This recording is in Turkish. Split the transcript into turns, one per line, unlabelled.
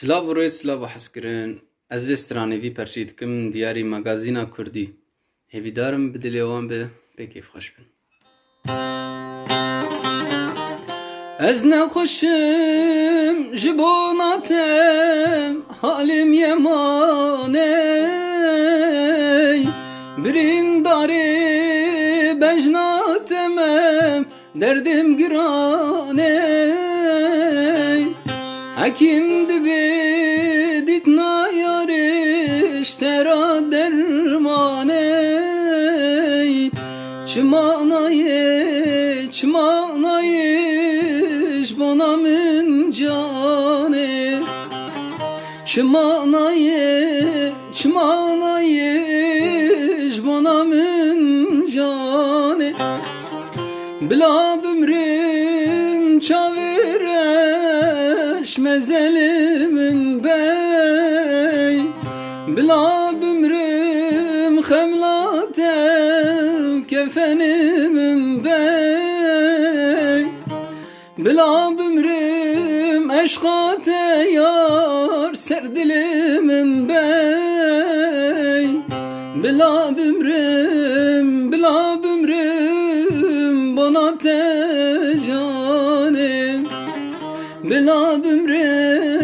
Slav roy slav haskirin. Ez ve stranevî perçî dikim diyarî magazîna Kurdî. Hêvîdarim bi dilê wan be pêkê xweş bin. Ez nexweşim ji bo natem halim yeman ey. Birîndarê bejna temem derdim giran ey. Hekim dibe ditna yarış tera derman ey. Çımanayiş bana min cane. Çımanayiş bana min cane. Bila bimrim çavireş mezelimin bey. Bila bimrim xemlatem kefenimin bey. Bila bimrim eşkate yar serdilimin bey. Bila bimrim bana tecanim. Bila bimrim